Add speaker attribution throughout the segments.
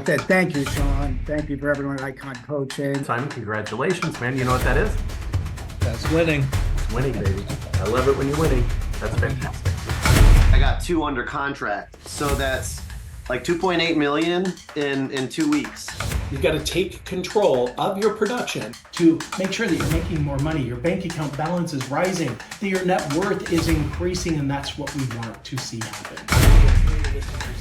Speaker 1: that. Thank you, Shon. Thank you for everyone at Icon Coaching.
Speaker 2: Simon, congratulations, man. You know what that is?
Speaker 3: That's winning.
Speaker 2: It's winning, baby. I love it when you're winning. That's fantastic.
Speaker 4: I got 2 under contract, so that's like 2.8 million in 2 weeks.
Speaker 5: You've got to take control of your production to make sure that you're making more money, your bank account balance is rising, that your net worth is increasing, and that's what we want to see happen.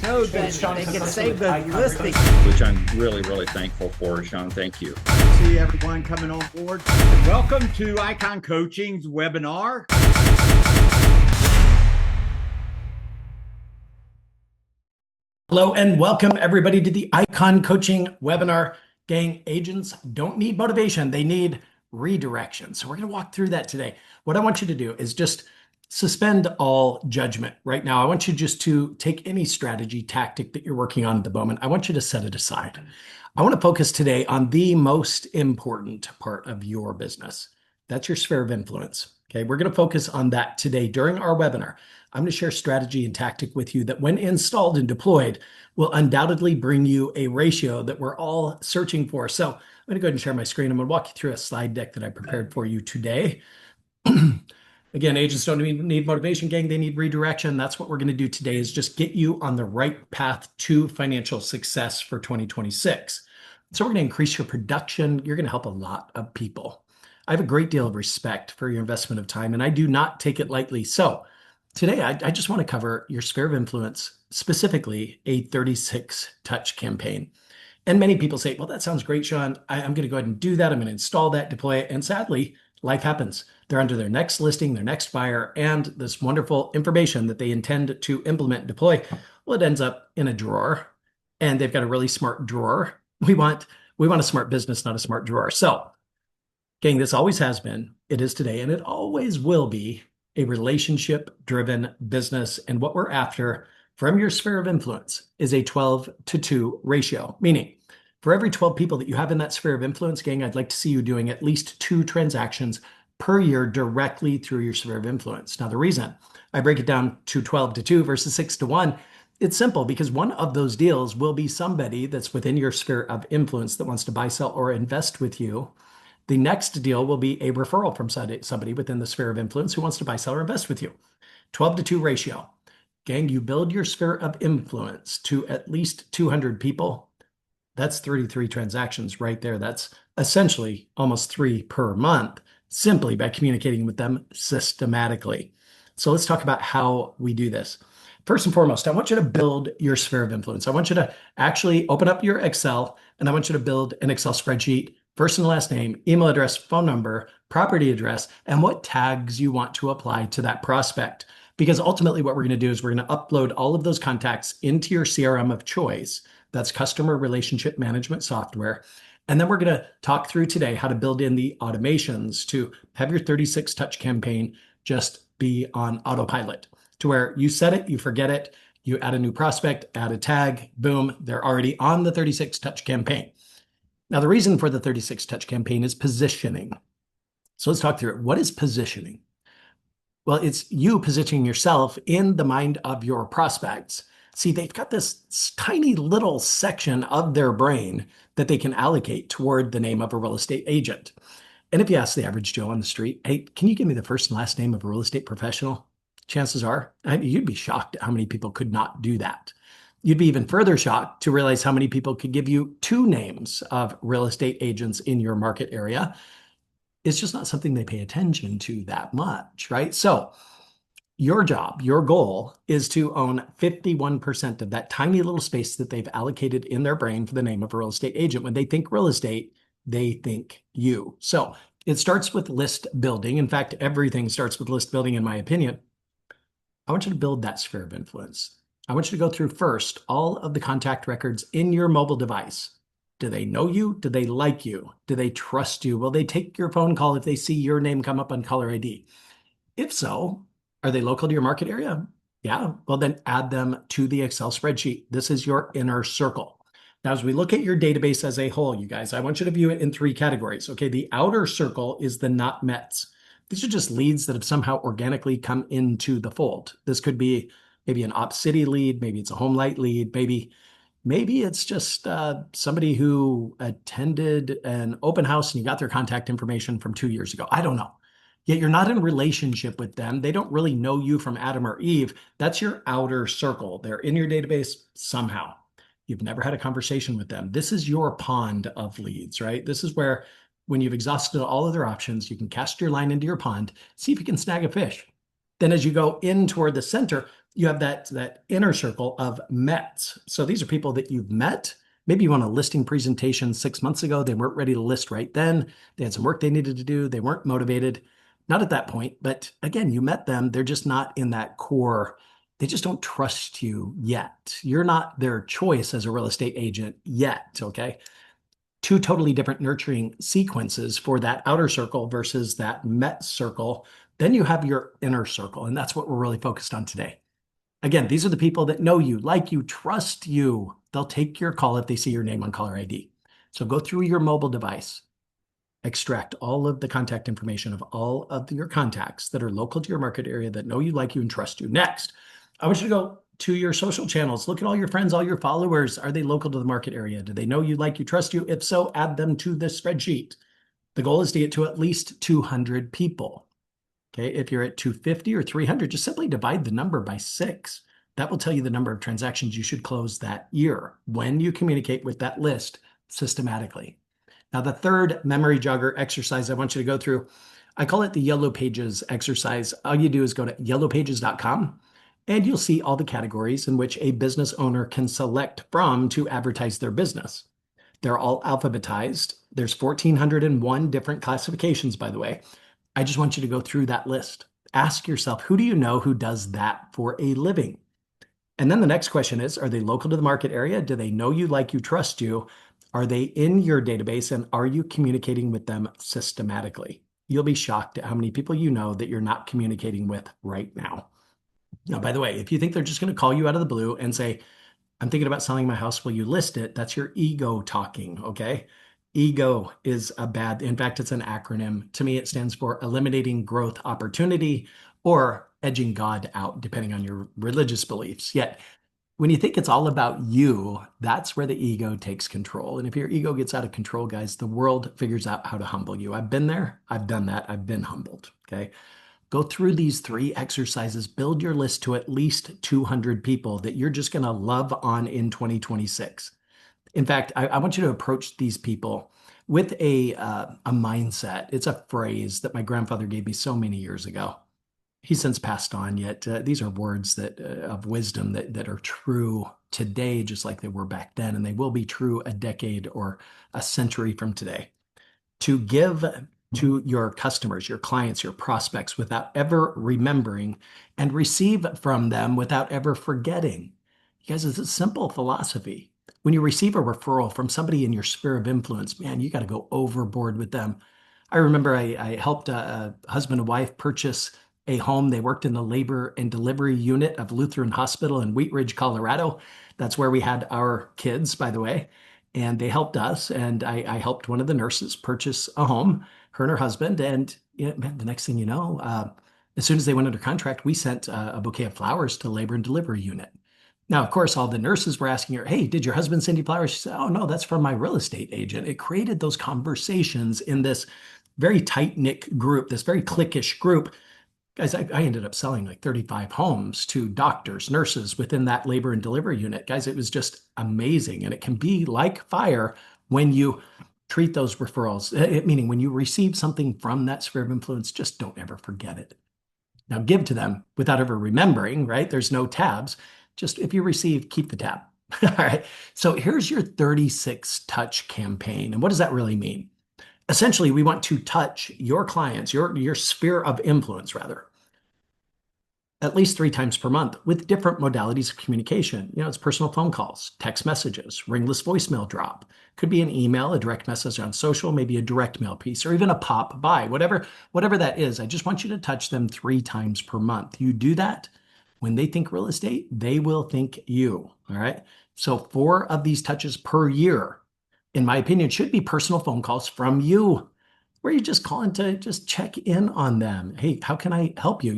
Speaker 6: No, then they can save the listing.
Speaker 7: Which I'm really, really thankful for, Shon. Thank you.
Speaker 6: See everyone coming on board. Welcome to Icon Coaching's webinar.
Speaker 5: Hello and welcome everybody to the Icon Coaching webinar. Gang, agents don't need motivation, they need redirection. So we're going to walk through that today. What I want you to do is just suspend all judgment right now. I want you just to take any strategy, tactic that you're working on at the moment. I want you to set it aside. I want to focus today on the most important part of your business. That's your sphere of influence. Okay, we're going to focus on that today during our webinar. I'm going to share strategy and tactic with you that when installed and deployed will undoubtedly bring you a ratio that we're all searching for. So I'm going to go ahead and share my screen. I'm going to walk you through a slide deck that I prepared for you today. Again, agents don't need motivation, gang. They need redirection. That's what we're going to do today is just get you on the right path to financial success for 2026. So we're going to increase your production. You're going to help a lot of people. I have a great deal of respect for your investment of time, and I do not take it lightly. So today, I just want to cover your sphere of influence, specifically a 36 touch campaign. And many people say, well, that sounds great, Shon. I'm going to go ahead and do that. I'm going to install that, deploy it. And sadly, life happens. They're under their next listing, their next buyer, and this wonderful information that they intend to implement and deploy. Well, it ends up in a drawer, and they've got a really smart drawer. We want a smart business, not a smart drawer. So, gang, this always has been, it is today, and it always will be a relationship-driven business. And what we're after from your sphere of influence is a 12-to-2 ratio, meaning for every 12 people that you have in that sphere of influence, gang, I'd like to see you doing at least 2 transactions per year directly through your sphere of influence. Now, the reason I break it down to 12-to-2 versus 6-to-1, it's simple because one of those deals will be somebody that's within your sphere of influence that wants to buy, sell, or invest with you. The next deal will be a referral from somebody within the sphere of influence who wants to buy, sell, or invest with you. 12-to-2 ratio. Gang, you build your sphere of influence to at least 200 people. That's 33 transactions right there. That's essentially almost 3 per month simply by communicating with them systematically. So let's talk about how we do this. First and foremost, I want you to build your sphere of influence. I want you to actually open up your Excel, and I want you to build an Excel spreadsheet, first and last name, email address, phone number, property address, and what tags you want to apply to that prospect. Because ultimately what we're going to do is we're going to upload all of those contacts into your CRM of choice. That's customer relationship management software. And then we're going to talk through today how to build in the automations to have your 36 touch campaign just be on autopilot to where you set it, you forget it, you add a new prospect, add a tag, boom, they're already on the 36 touch campaign. Now, the reason for the 36 touch campaign is positioning. So let's talk through it. What is positioning? Well, it's you positioning yourself in the mind of your prospects. See, they've got this tiny little section of their brain that they can allocate toward the name of a real estate agent. And if you ask the average Joe on the street, hey, can you give me the first and last name of a real estate professional? Chances are, you'd be shocked at how many people could not do that. You'd be even further shocked to realize how many people could give you 2 names of real estate agents in your market area. It's just not something they pay attention to that much, right? So your job, your goal is to own 51% of that tiny little space that they've allocated in their brain for the name of a real estate agent. When they think real estate, they think you. So it starts with list building. In fact, everything starts with list building, in my opinion. I want you to build that sphere of influence. I want you to go through first all of the contact records in your mobile device. Do they know you? Do they like you? Do they trust you? Will they take your phone call if they see your name come up on caller ID? If so, are they local to your market area? Yeah, well then add them to the Excel spreadsheet. This is your inner circle. Now, as we look at your database as a whole, you guys, I want you to view it in 3 categories. Okay, the outer circle is the not mets. These are just leads that have somehow organically come into the fold. This could be maybe an Op City lead, maybe it's a Home Light lead, maybe Maybe it's just somebody who attended an open house and you got their contact information from 2 years ago. I don't know. Yet you're not in a relationship with them. They don't really know you from Adam or Eve. That's your outer circle. They're in your database somehow. You've never had a conversation with them. This is your pond of leads, right? This is where, when you've exhausted all other options, you can cast your line into your pond, see if you can snag a fish. Then as you go in toward the center, you have that inner circle of mets. So these are people that you've met. Maybe you won a listing presentation 6 months ago. They weren't ready to list right then. They had some work they needed to do. They weren't motivated. Not at that point, but again, you met them. They're just not in that core. They just don't trust you yet. You're not their choice as a real estate agent yet, okay? Two totally different nurturing sequences for that outer circle versus that met circle. Then you have your inner circle, and that's what we're really focused on today. Again, these are the people that know you, like you, trust you. They'll take your call if they see your name on caller ID. So go through your mobile device, extract all of the contact information of all of your contacts that are local to your market area that know you, like you, and trust you. Next, I want you to go to your social channels. Look at all your friends, all your followers. Are they local to the market area? Do they know you, like you, trust you? If so, add them to this spreadsheet. The goal is to get to at least 200 people. Okay, if you're at 250 or 300, just simply divide the number by 6. That will tell you the number of transactions you should close that year when you communicate with that list systematically. Now, the third memory jogger exercise I want you to go through, I call it the Yellow Pages exercise. All you do is go to yellowpages.com and you'll see all the categories in which a business owner can select from to advertise their business. They're all alphabetized. There's 1,401 different classifications, by the way. I just want you to go through that list. Ask yourself, who do you know who does that for a living? And then the next question is, are they local to the market area? Do they know you, like you, trust you? Are they in your database, and are you communicating with them systematically? You'll be shocked at how many people you know that you're not communicating with right now. Now, by the way, if you think they're just going to call you out of the blue and say, I'm thinking about selling my house, will you list it? That's your ego talking, okay? Ego is in fact, it's an acronym. To me, it stands for Eliminating Growth Opportunity or Edging God Out, depending on your religious beliefs. Yet, when you think it's all about you, that's where the ego takes control. And if your ego gets out of control, guys, the world figures out how to humble you. I've been there. I've done that. I've been humbled, okay? Go through these 3 exercises, build your list to at least 200 people that you're just going to love on in 2026. In fact, I want you to approach these people with a mindset. It's a phrase that my grandfather gave me so many years ago. He's since passed on, yet these are words that of wisdom that are true today, just like they were back then, and they will be true a decade or a century from today. To give to your customers, your clients, your prospects without ever remembering, and receive from them without ever forgetting. You guys, it's a simple philosophy. When you receive a referral from somebody in your sphere of influence, man, you got to go overboard with them. I remember I helped a husband and wife purchase a home. They worked in the labor and delivery unit of Lutheran Hospital in Wheat Ridge, Colorado. That's where we had our kids, by the way. And they helped us. And I helped one of the nurses purchase a home, her and her husband. And man, the next thing you know, as soon as they went under contract, we sent a bouquet of flowers to labor and delivery unit. Now, of course, all the nurses were asking her, hey, did your husband send you flowers? She said, oh, no, that's from my real estate agent. It created those conversations in this very tight-knit group, this very cliquish group. Guys, I ended up selling like 35 homes to doctors, nurses within that labor and delivery unit. Guys, it was just amazing. And it can be like fire when you treat those referrals, meaning when you receive something from that sphere of influence, just don't ever forget it. Now, give to them without ever remembering, right? There's no tabs. Just if you receive, keep the tab. All right. So here's your 36 touch campaign. And what does that really mean? Essentially, we want to touch your clients, your sphere of influence, rather, at least 3 times per month with different modalities of communication. It's personal phone calls, text messages, ringless voicemail drop. Could be an email, a direct message on social, maybe a direct mail piece, or even a pop by, whatever that is. I just want you to touch them 3 times per month. You do that. When they think real estate, they will think you, all right? So 4 of these touches per year, in my opinion, should be personal phone calls from you, where you're just calling to just check in on them. Hey, how can I help you?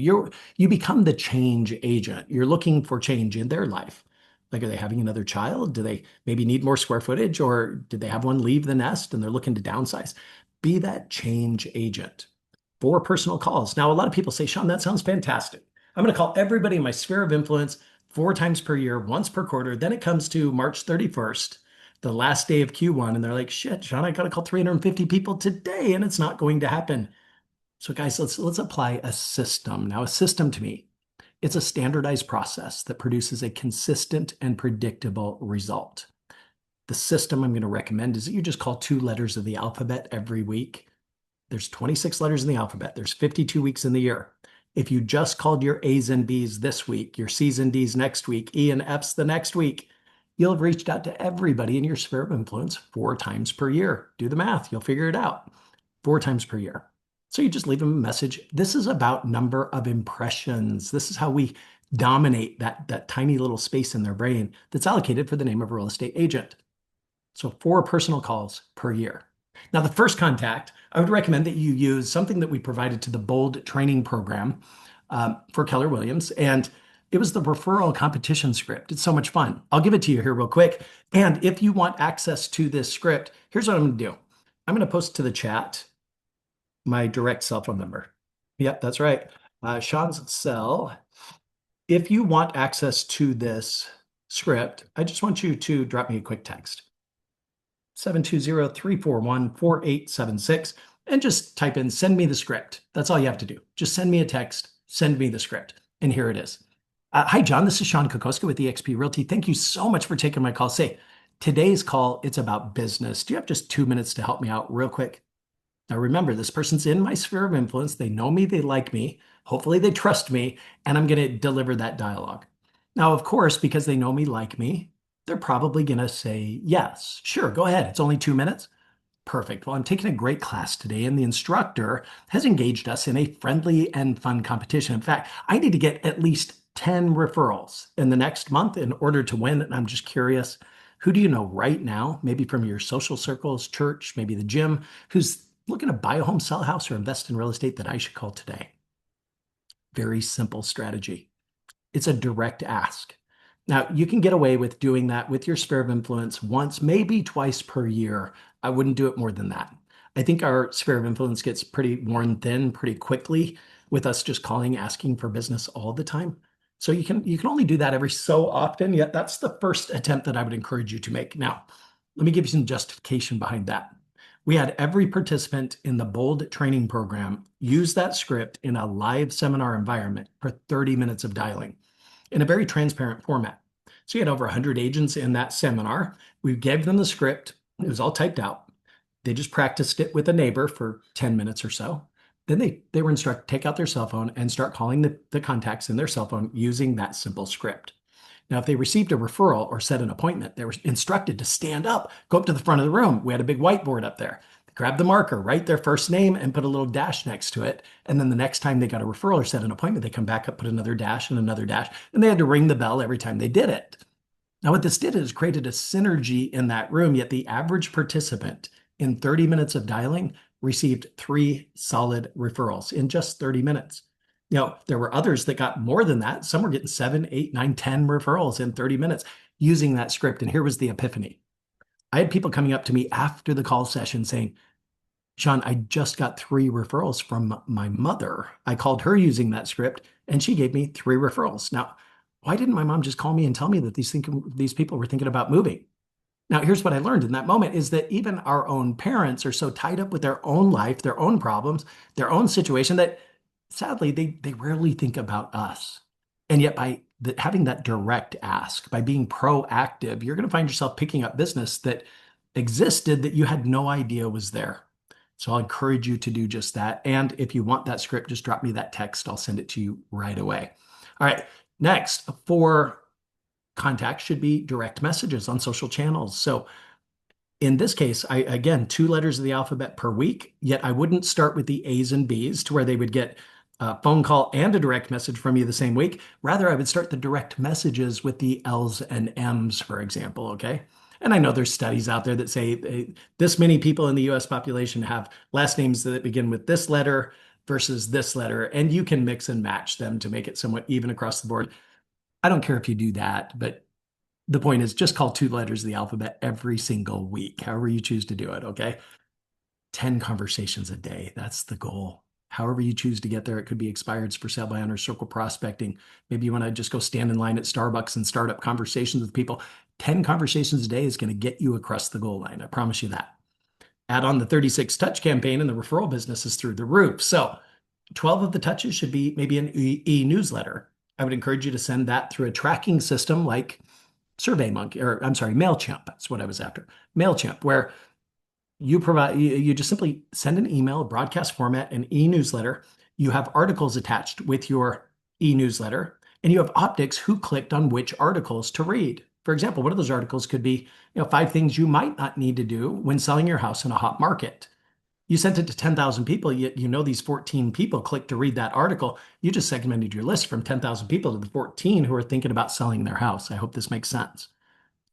Speaker 5: You become the change agent. You're looking for change in their life. Like, are they having another child? Do they maybe need more square footage, or did they have one leave the nest and they're looking to downsize? Be that change agent. 4 personal calls. Now, a lot of people say, Shon, that sounds fantastic. I'm going to call everybody in my sphere of influence 4 times per year, once per quarter. Then it comes to March 31st, the last day of Q1, and they're like, shit, Shon, I got to call 350 people today, and it's not going to happen. So guys, let's apply a system. Now, a system to me, it's a standardized process that produces a consistent and predictable result. The system I'm going to recommend is that you just call 2 letters of the alphabet every week. There's 26 letters in the alphabet. There's 52 weeks in the year. If you just called your A's and B's this week, your C's and D's next week, E and F's the next week, you'll have reached out to everybody in your sphere of influence 4 times per year. Do the math. You'll figure it out. 4 times per year. So you just leave them a message. This is about number of impressions. This is how we dominate that tiny little space in their brain that's allocated for the name of a real estate agent. So 4 personal calls per year. Now, the first contact, I would recommend that you use something that we provided to the Bold training program for Keller Williams. And it was the referral competition script. It's so much fun. I'll give it to you here real quick. And if you want access to this script, here's what I'm going to do. I'm going to post to the chat my direct cell phone number. Yep, that's right. Shon's cell. If you want access to this script, I just want you to drop me a quick text. 720-341-4876 and just type in, send me the script. That's all you have to do. Just send me a text, send me the script. And here it is. Hi, John. This is Shon Kokoszka with eXp Realty. Thank you so much for taking my call. Say, today's call, it's about business. Do you have just 2 minutes to help me out real quick? Now, remember, this person's in my sphere of influence. They know me. They like me. Hopefully, they trust me. And I'm going to deliver that dialogue. Now, of course, because they know me, like me, they're probably going to say, yes, sure, go ahead. It's only 2 minutes. Perfect. Well, I'm taking a great class today, and the instructor has engaged us in a friendly and fun competition. In fact, I need to get at least 10 referrals in the next month in order to win. And I'm just curious, who do you know right now, maybe from your social circles, church, maybe the gym, who's looking to buy a home, sell a house, or invest in real estate that I should call today? Very simple strategy. It's a direct ask. Now, you can get away with doing that with your sphere of influence once, maybe twice per year. I wouldn't do it more than that. I think our sphere of influence gets pretty worn thin pretty quickly with us just calling, asking for business all the time. So you can only do that every so often, yet that's the first attempt that I would encourage you to make. Now, let me give you some justification behind that. We had every participant in the Bold training program use that script in a live seminar environment for 30 minutes of dialing in a very transparent format. So you had over 100 agents in that seminar. We gave them the script. It was all typed out. They just practiced it with a neighbor for 10 minutes or so. Then they were instructed to take out their cell phone and start calling the contacts in their cell phone using that simple script. Now, if they received a referral or set an appointment, they were instructed to stand up, go up to the front of the room. We had a big whiteboard up there. Grab the marker, write their first name, and put a little dash next to it. And then the next time they got a referral or set an appointment, they come back up, put another dash and another dash, and they had to ring the bell every time they did it. Now, what this did is created a synergy in that room, yet the average participant in 30 minutes of dialing received 3 solid referrals in just 30 minutes. Now, there were others that got more than that. Some were getting 7, 8, 9, 10 referrals in 30 minutes using that script. And here was the epiphany. I had people coming up to me after the call session saying, Shon, I just got 3 referrals from my mother. I called her using that script, and she gave me 3 referrals. Now, why didn't my mom just call me and tell me that these people were thinking about moving? Now, here's what I learned in that moment is that even our own parents are so tied up with their own life, their own problems, their own situation that sadly, they rarely think about us. And yet by having that direct ask, by being proactive, you're going to find yourself picking up business that existed that you had no idea was there. So I'll encourage you to do just that. And if you want that script, just drop me that text. I'll send it to you right away. All right. Next, 4 contacts should be direct messages on social channels. So in this case, again, 2 letters of the alphabet per week, yet I wouldn't start with the A's and B's to where they would get a phone call and a direct message from you the same week. Rather, I would start the direct messages with the L's and M's, for example, okay? And I know there's studies out there that say this many people in the US population have last names that begin with this letter versus this letter, and you can mix and match them to make it somewhat even across the board. I don't care if you do that, but The point is just call 2 letters of the alphabet every single week, however you choose to do it, okay? 10 conversations a day. That's the goal. However you choose to get there, it could be expireds for sale by owner, circle prospecting. Maybe you want to just go stand in line at Starbucks and start up conversations with people. 10 conversations a day is going to get you across the goal line. I promise you that. Add on the 36 touch campaign and the referral business is through the roof. So 12 of the touches should be maybe an e-newsletter. I would encourage you to send that through a tracking system like SurveyMonkey, or I'm sorry, MailChimp. That's what I was after. MailChimp, where you just simply send an email, a broadcast format, an e-newsletter. You have articles attached with your e-newsletter, and you have optics who clicked on which articles to read. For example, one of those articles could be, 5 things you might not need to do when selling your house in a hot market. You sent it to 10,000 people, yet these 14 people clicked to read that article. You just segmented your list from 10,000 people to the 14 who are thinking about selling their house. I hope this makes sense.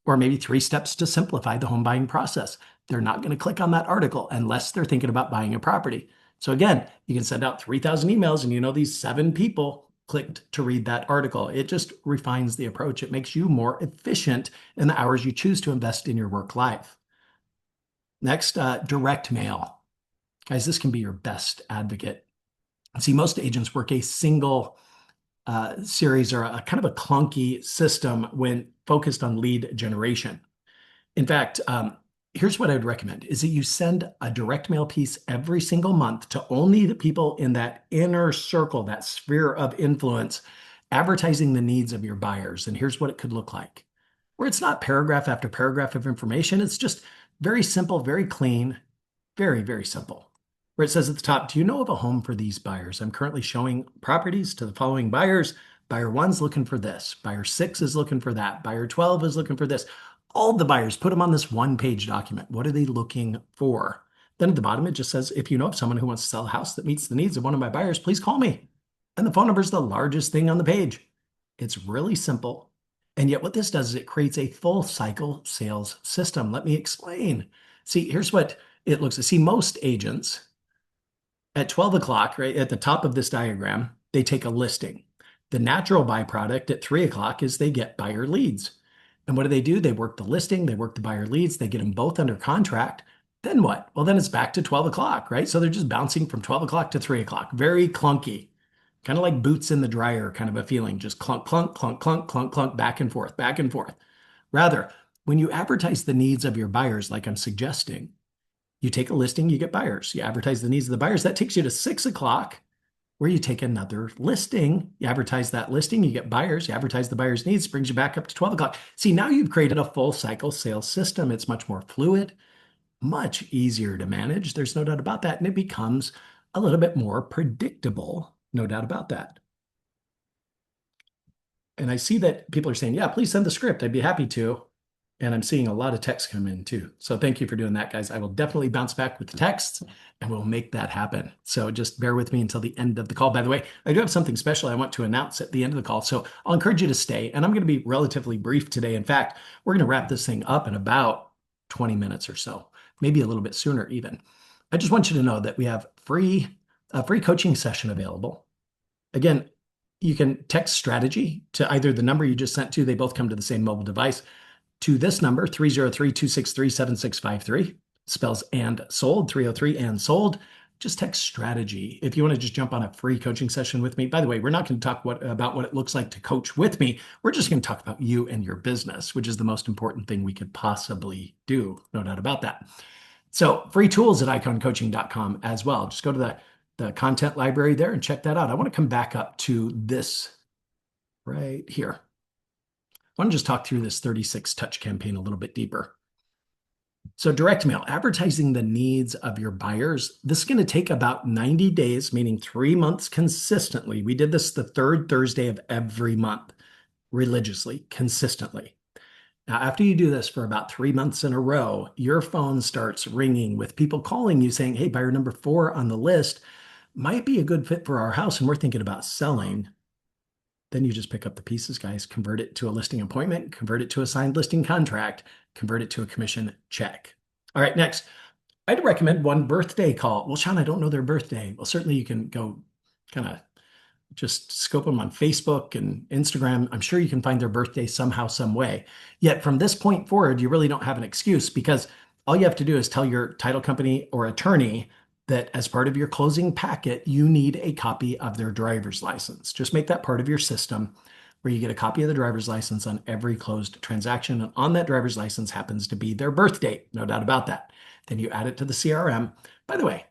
Speaker 5: Or maybe 3 steps to simplify the home buying process. They're not going to click on that article unless they're thinking about buying a property. So again, you can send out 3,000 emails and these 7 people clicked to read that article. It just refines the approach. It makes you more efficient in the hours you choose to invest in your work life. Next, direct mail. Guys, this can be your best advocate. See, most agents work a single series or a kind of a clunky system when focused on lead generation. In fact, here's what I'd recommend is that you send a direct mail piece every single month to only the people in that inner circle, that sphere of influence, advertising the needs of your buyers. And here's what it could look like, where it's not paragraph after paragraph of information. It's just very simple, very clean, very, very simple. Where it says at the top, do you know of a home for these buyers? I'm currently showing properties to the following buyers. Buyer 1's looking for this. Buyer 6 is looking for that. Buyer 12 is looking for this. All the buyers, put them on this 1-page document. What are they looking for? Then at the bottom, it just says, if you know of someone who wants to sell a house that meets the needs of one of my buyers, please call me. And the phone number is the largest thing on the page. It's really simple. And yet what this does is it creates a full cycle sales system. Let me explain. See, here's what it looks like. See, most agents at 12 o'clock, right at the top of this diagram, they take a listing. The natural byproduct at 3 o'clock is they get buyer leads. And what do? They work the listing, they work the buyer leads, they get them both under contract. Then what? Well, then it's back to 12 o'clock, right? So they're just bouncing from 12 o'clock to 3 o'clock. Very clunky, kind of like boots in the dryer kind of a feeling, just clunk, clunk, clunk, clunk, clunk, clunk, back and forth, back and forth. Rather, when you advertise the needs of your buyers, like I'm suggesting, you take a listing, you get buyers. You advertise the needs of the buyers. That takes you to 6 o'clock, where you take another listing. You advertise that listing, you get buyers. You advertise the buyer's needs, brings you back up to 12 o'clock. See, now you've created a full cycle sales system. It's much more fluid, much easier to manage. There's no doubt about that. And it becomes a little bit more predictable. No doubt about that. And I see that people are saying, yeah, please send the script. I'd be happy to. And I'm seeing a lot of texts come in too. So thank you for doing that, guys. I will definitely bounce back with the texts and we'll make that happen. So just bear with me until the end of the call. By the way, I do have something special I want to announce at the end of the call. So I'll encourage you to stay. And I'm going to be relatively brief today. In fact, we're going to wrap this thing up in about 20 minutes or so, maybe a little bit sooner even. I just want you to know that we have a free coaching session available. Again, you can text strategy to either the number you just sent to. They both come to the same mobile device. To this number, 303-263-7653, spells and sold, 303 and sold. Just text strategy. If you want to just jump on a free coaching session with me, by the way, we're not going to talk about what it looks like to coach with me. We're just going to talk about you and your business, which is the most important thing we could possibly do. No doubt about that. So free tools at iconcoaching.com as well. Just go to the content library there and check that out. I want to come back up to this right here. I want to just talk through this 36 touch campaign a little bit deeper. So direct mail, advertising the needs of your buyers. This is going to take about 90 days, meaning 3 months consistently. We did this the 3rd Thursday of every month, religiously, consistently. Now, after you do this for about 3 months in a row, your phone starts ringing with people calling you saying, hey, buyer number 4 on the list might be a good fit for our house, and we're thinking about selling. Then you just pick up the pieces, guys, convert it to a listing appointment, convert it to a signed listing contract, convert it to a commission check. All right, next, I'd recommend one birthday call. Well, Shon, I don't know their birthday. Well, certainly you can go kind of Just scope them on Facebook and Instagram. I'm sure you can find their birthday somehow, some way. Yet from this point forward, you really don't have an excuse, because all you have to do is tell your title company or attorney that as part of your closing packet, you need a copy of their driver's license. Just make that part of your system where you get a copy of the driver's license on every closed transaction. And on that driver's license happens to be their birth date, no doubt about that. Then you add it to the CRM. By the way,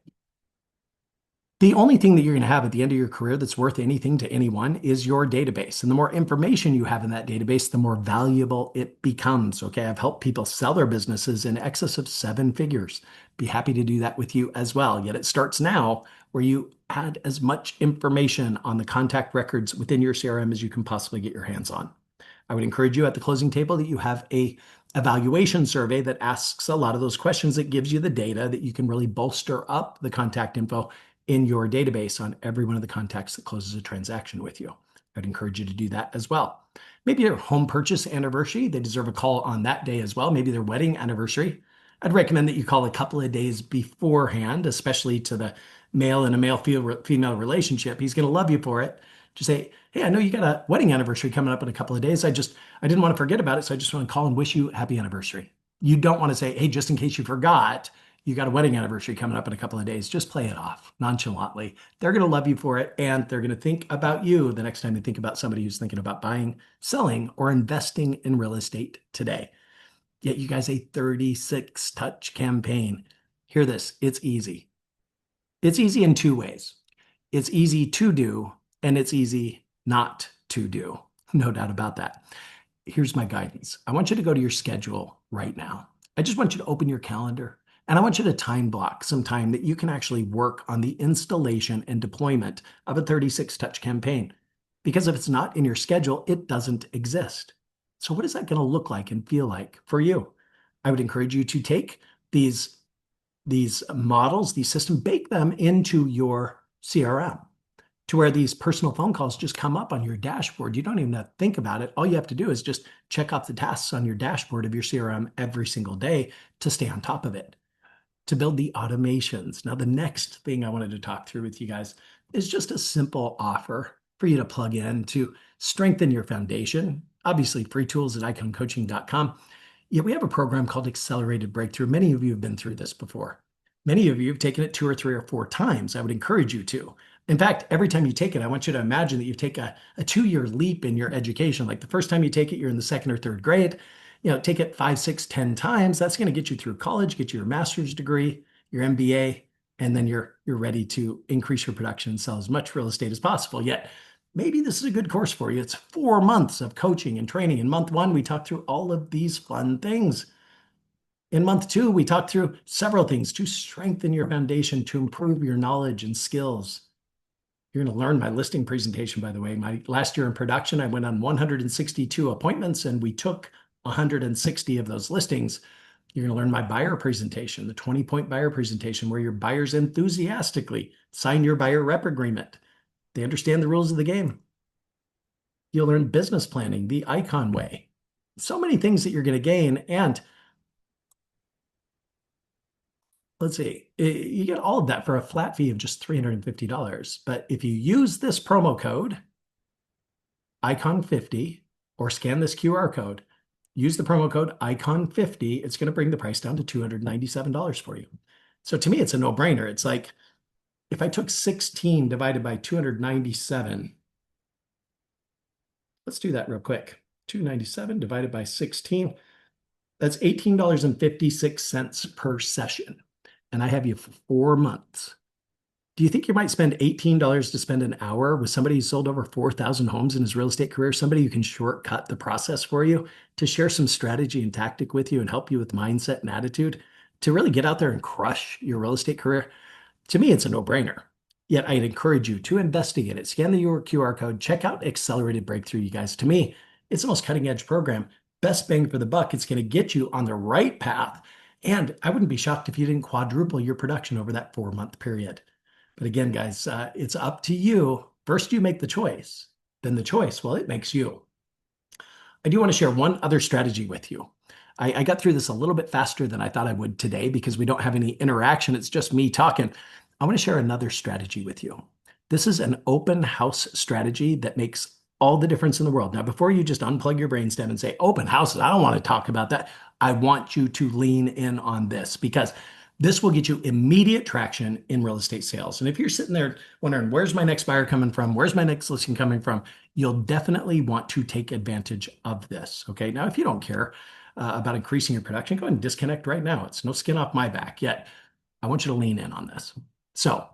Speaker 5: the only thing that you're going to have at the end of your career that's worth anything to anyone is your database. And the more information you have in that database, the more valuable it becomes. Okay, I've helped people sell their businesses in excess of 7 figures. Be happy to do that with you as well. Yet it starts now, where you add as much information on the contact records within your CRM as you can possibly get your hands on. I would encourage you at the closing table that you have a evaluation survey that asks a lot of those questions, that gives you the data that you can really bolster up the contact info in your database on every one of the contacts that closes a transaction with you. I'd encourage you to do that as well. Maybe their home purchase anniversary, they deserve a call on that day as well. Maybe their wedding anniversary. I'd recommend that you call a couple of days beforehand, especially to the male in a male-female relationship. He's going to love you for it. Just say, hey, I know you got a wedding anniversary coming up in a couple of days. I didn't want to forget about it, so I just want to call and wish you a happy anniversary. You don't want to say, hey, just in case you forgot, you got a wedding anniversary coming up in a couple of days. Just play it off nonchalantly. They're going to love you for it, and they're going to think about you the next time they think about somebody who's thinking about buying, selling, or investing in real estate today. Yet you guys, a 36 touch campaign. Hear this, it's easy. It's easy in 2 ways. It's easy to do, and it's easy not to do. No doubt about that. Here's my guidance. I want you to go to your schedule right now. I just want you to open your calendar. And I want you to time block some time that you can actually work on the installation and deployment of a 36 touch campaign. Because if it's not in your schedule, it doesn't exist. So what is that going to look like and feel like for you? I would encourage you to take these models, these systems, bake them into your CRM to where these personal phone calls just come up on your dashboard. You don't even have to think about it. All you have to do is just check off the tasks on your dashboard of your CRM every single day to stay on top of it, to build the automations. Now, the next thing I wanted to talk through with you guys is just a simple offer for you to plug in to strengthen your foundation. Obviously, free tools at iconcoaching.com. Yet we have a program called Accelerated Breakthrough. Many of you have been through this before. Many of you have taken it 2 or 3 or 4 times. I would encourage you to. In fact, every time you take it, I want you to imagine that you take a 2-year leap in your education. Like the first time you take it, you're in the 2nd or 3rd grade. Take it 5, 6, 10 times. That's going to get you through college, get you your master's degree, your MBA, and then you're ready to increase your production and sell as much real estate as possible. Yet, maybe this is a good course for you. It's 4 months of coaching and training. In month 1, we talked through all of these fun things. In month 2, we talked through several things to strengthen your foundation, to improve your knowledge and skills. You're going to learn my listing presentation, by the way. My last year in production, I went on 162 appointments, and we took 160 of those listings. You're going to learn my buyer presentation, the 20-point buyer presentation, where your buyers enthusiastically sign your buyer rep agreement. They understand the rules of the game. You'll learn business planning, the Icon way. So many things that you're going to gain. And let's see, you get all of that for a flat fee of just $350. But if you use this promo code, ICON50, or scan this QR code, use the promo code ICON50, it's going to bring the price down to $297 for you. So to me, it's a no-brainer. It's like, if I took 16 divided by 297, let's do that real quick. 297 divided by 16, that's $18.56 per session. And I have you for 4 months. Do you think you might spend $18 to spend an hour with somebody who sold over 4,000 homes in his real estate career, somebody who can shortcut the process for you, to share some strategy and tactic with you and help you with mindset and attitude, to really get out there and crush your real estate career? To me, it's a no-brainer. Yet I'd encourage you to investigate it. Scan the QR code, check out Accelerated Breakthrough, you guys. To me, it's the most cutting-edge program. Best bang for the buck. It's going to get you on the right path. And I wouldn't be shocked if you didn't quadruple your production over that 4-month period. But again, guys, it's up to you. First, you make the choice. Then the choice, well, it makes you. I do want to share one other strategy with you. I got through this a little bit faster than I thought I would today because we don't have any interaction. It's just me talking. I want to share another strategy with you. This is an open house strategy that makes all the difference in the world. Now, before you just unplug your brainstem and say, open houses, I don't want to talk about that. I want you to lean in on this because this will get you immediate traction in real estate sales. And if you're sitting there wondering, where's my next buyer coming from? Where's my next listing coming from? You'll definitely want to take advantage of this. Okay. Now, if you don't care about increasing your production, go ahead and disconnect right now. It's no skin off my back yet. I want you to lean in on this. So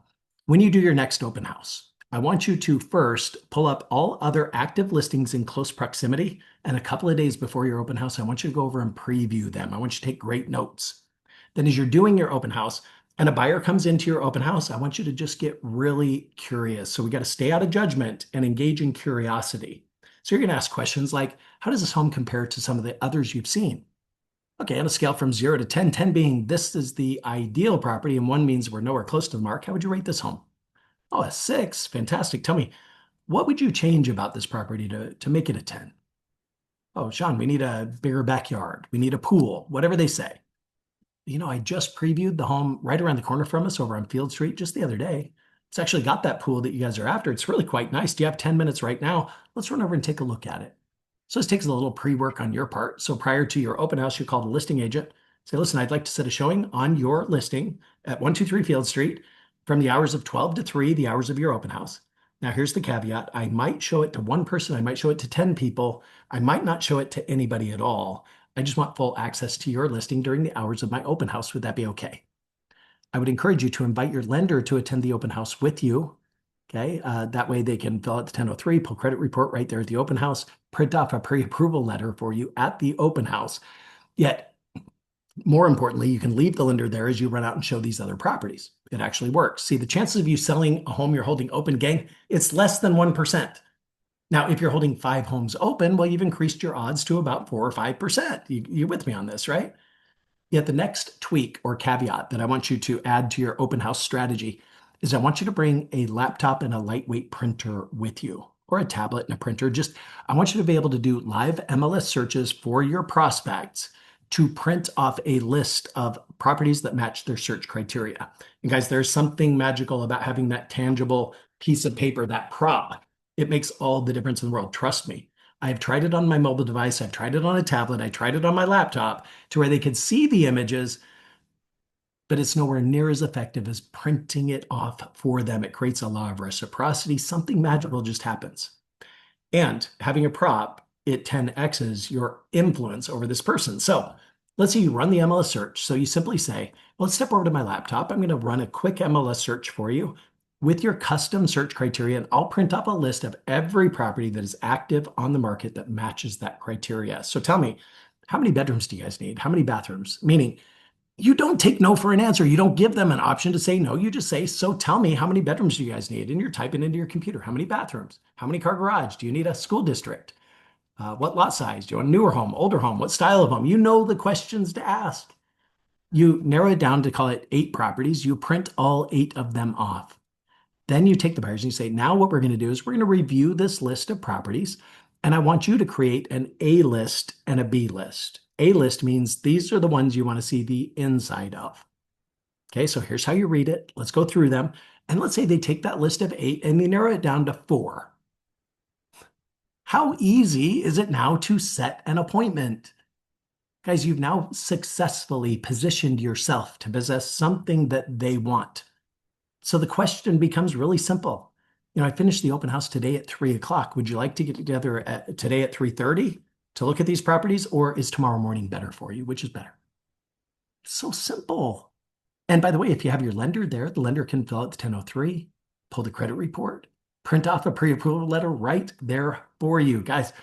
Speaker 5: when you do your next open house, I want you to first pull up all other active listings in close proximity. And a couple of days before your open house, I want you to go over and preview them. I want you to take great notes. Then as you're doing your open house and a buyer comes into your open house, I want you to just get really curious. So we got to stay out of judgment and engage in curiosity. So you're going to ask questions like, how does this home compare to some of the others you've seen? Okay, on a scale from 0 to 10, 10 being this is the ideal property and 1 means we're nowhere close to the mark, how would you rate this home? Oh, a 6, fantastic. Tell me, what would you change about this property to make it a 10? Oh, Shon, we need a bigger backyard. We need a pool, whatever they say. I just previewed the home right around the corner from us over on Field Street just the other day. It's actually got that pool that you guys are after. It's really quite nice. Do you have 10 minutes right now? Let's run over and take a look at it. So this takes a little pre-work on your part. So prior to your open house, you call the listing agent. Say, listen, I'd like to set a showing on your listing at 123 Field Street from the hours of 12 to 3, the hours of your open house. Now, here's the caveat. I might show it to one person. I might show it to 10 people. I might not show it to anybody at all. I just want full access to your listing during the hours of my open house. Would that be okay? I would encourage you to invite your lender to attend the open house with you. Okay, that way they can fill out the 1003, pull credit report right there at the open house, print off a pre-approval letter for you at the open house. Yet, more importantly, you can leave the lender there as you run out and show these other properties. It actually works. See, the chances of you selling a home you're holding open, gang, it's less than 1%. Now, if you're holding 5 homes open, well, you've increased your odds to about 4 or 5%. You with me on this, right? Yet the next tweak or caveat that I want you to add to your open house strategy is I want you to bring a laptop and a lightweight printer with you, or a tablet and a printer. I want you to be able to do live MLS searches for your prospects to print off a list of properties that match their search criteria. And guys, there's something magical about having that tangible piece of paper, that prop. It makes all the difference in the world. Trust me. I've tried it on my mobile device. I've tried it on a tablet. I tried it on my laptop to where they could see the images, but it's nowhere near as effective as printing it off for them. It creates a law of reciprocity. Something magical just happens. And having a prop, it 10x's your influence over this person. So let's say you run the MLS search. So you simply say, well, let's step over to my laptop. I'm going to run a quick MLS search for you with your custom search criteria, and I'll print up a list of every property that is active on the market that matches that criteria. So tell me, how many bedrooms do you guys need? How many bathrooms? Meaning, you don't take no for an answer. You don't give them an option to say no. You just say, so tell me, how many bedrooms do you guys need? And you're typing into your computer, how many bathrooms? How many car garage? Do you need a school district? What lot size? Do you want a newer home, older home? What style of home? You know the questions to ask. You narrow it down to call it 8 properties. You print all 8 of them off. Then you take the buyers and you say, now what we're going to do is we're going to review this list of properties, and I want you to create an A list and a B list. A list means these are the ones you want to see the inside of. Okay, so here's how you read it. Let's go through them. And let's say they take that list of 8 and they narrow it down to 4. How easy is it now to set an appointment? Guys, you've now successfully positioned yourself to possess something that they want. So the question becomes really simple. I finished the open house today at 3 o'clock. Would you like to get together today at 3:30 to look at these properties, or is tomorrow morning better for you? Which is better? It's so simple. And by the way, if you have your lender there, the lender can fill out the 1003, pull the credit report, print off a pre-approval letter right there for you. Guys,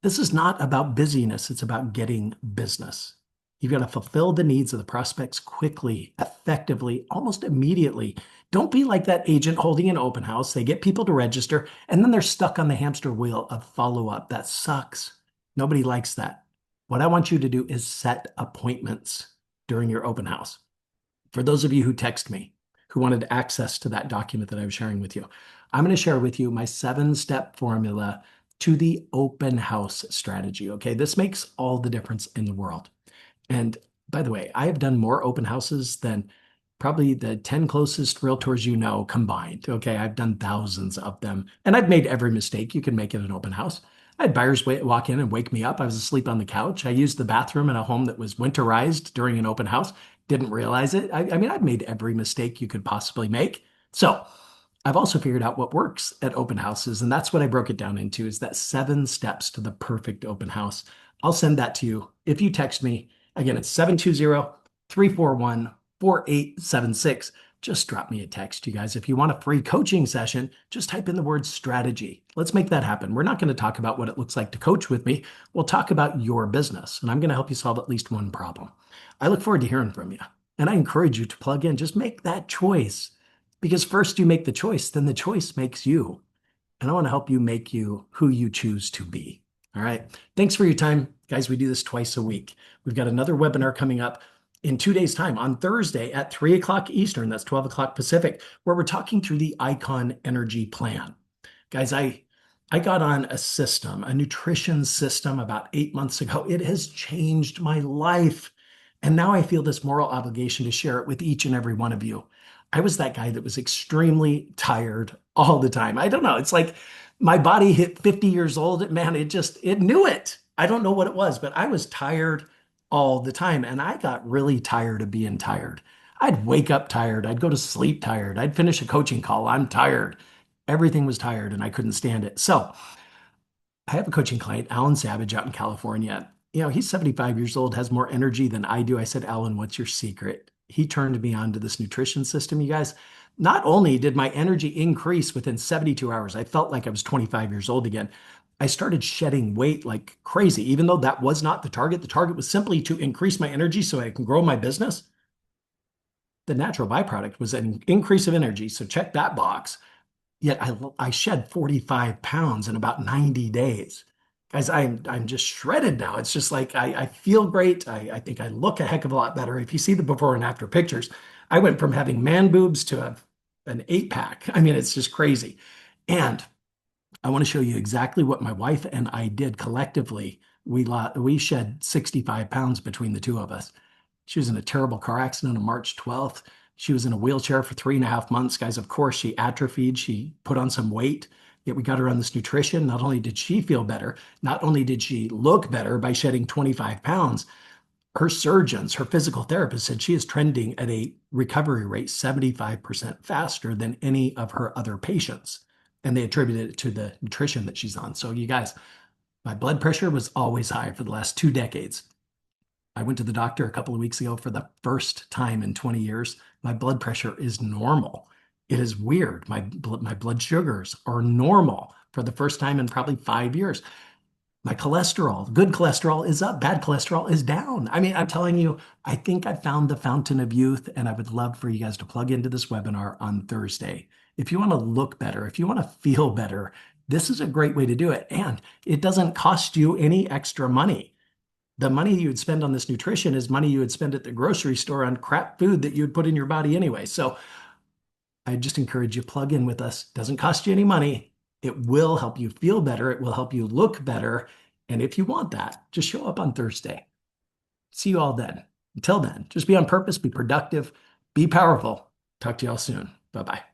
Speaker 5: this is not about busyness. It's about getting business. You've got to fulfill the needs of the prospects quickly, effectively, almost immediately. Don't be like that agent holding an open house. They get people to register, and then they're stuck on the hamster wheel of follow-up. That sucks. Nobody likes that. What I want you to do is set appointments during your open house. For those of you who text me, who wanted access to that document that I was sharing with you, I'm going to share with you my 7-step formula to the open house strategy. Okay, this makes all the difference in the world. And by the way, I have done more open houses than probably the 10 closest realtors you know combined. Okay, I've done thousands of them, and I've made every mistake you can make at an open house. I had buyers walk in and wake me up. I was asleep on the couch. I used the bathroom in a home that was winterized during an open house. Didn't realize it. I mean, I've made every mistake you could possibly make. So I've also figured out what works at open houses, and that's what I broke it down into, is that 7 steps to the perfect open house. I'll send that to you if you text me. Again, it's 720-341-4876. Just drop me a text, you guys. If you want a free coaching session, just type in the word strategy. Let's make that happen. We're not going to talk about what it looks like to coach with me. We'll talk about your business, and I'm going to help you solve at least one problem. I look forward to hearing from you, and I encourage you to plug in. Just make that choice, because first you make the choice, then the choice makes you. And I want to help you make you who you choose to be. All right. Thanks for your time, guys. We do this twice a week. We've got another webinar coming up in 2 days' time on Thursday at 3 o'clock Eastern. That's 12 o'clock Pacific, where we're talking through the Icon Energy Plan. Guys, I got on a system, a nutrition system, about 8 months ago. It has changed my life. And now I feel this moral obligation to share it with each and every one of you. I was that guy that was extremely tired all the time. I don't know. It's like my body hit 50 years old. Man, it knew it. I don't know what it was, but I was tired all the time. And I got really tired of being tired. I'd wake up tired. I'd go to sleep tired. I'd finish a coaching call. I'm tired. Everything was tired and I couldn't stand it. So I have a coaching client, Alan Savage, out in California. He's 75 years old, has more energy than I do. I said, Alan, what's your secret? He turned me on to this nutrition system, you guys. Not only did my energy increase within 72 hours, I felt like I was 25 years old again. I started shedding weight like crazy, even though that was not the target. The target was simply to increase my energy so I can grow my business. The natural byproduct was an increase of energy. So check that box. Yet I shed 45 pounds in about 90 days. Guys, I'm just shredded now. It's just like I feel great. I think I look a heck of a lot better. If you see the before and after pictures, I went from having man boobs to an 8-pack. I mean, it's just crazy. And I want to show you exactly what my wife and I did collectively. We shed 65 pounds between the two of us. She was in a terrible car accident on March 12th. She was in a wheelchair for 3.5 months. Guys, of course, she atrophied. She put on some weight. Yet we got her on this nutrition. Not only did she feel better, not only did she look better by shedding 25 pounds, her surgeons, her physical therapists said she is trending at a recovery rate 75% faster than any of her other patients. And they attributed it to the nutrition that she's on. So you guys, my blood pressure was always high for the last 2 decades. I went to the doctor a couple of weeks ago for the first time in 20 years. My blood pressure is normal. It is weird. My blood sugars are normal for the first time in probably 5 years. My cholesterol, good cholesterol is up, bad cholesterol is down. I mean, I'm telling you, I think I found the fountain of youth, and I would love for you guys to plug into this webinar on Thursday. If you want to look better, if you want to feel better, this is a great way to do it. And it doesn't cost you any extra money. The money you would spend on this nutrition is money you would spend at the grocery store on crap food that you would put in your body anyway. So I just encourage you, plug in with us. Doesn't cost you any money. It will help you feel better. It will help you look better. And if you want that, just show up on Thursday. See you all then. Until then, just be on purpose, be productive, be powerful. Talk to you all soon. Bye-bye.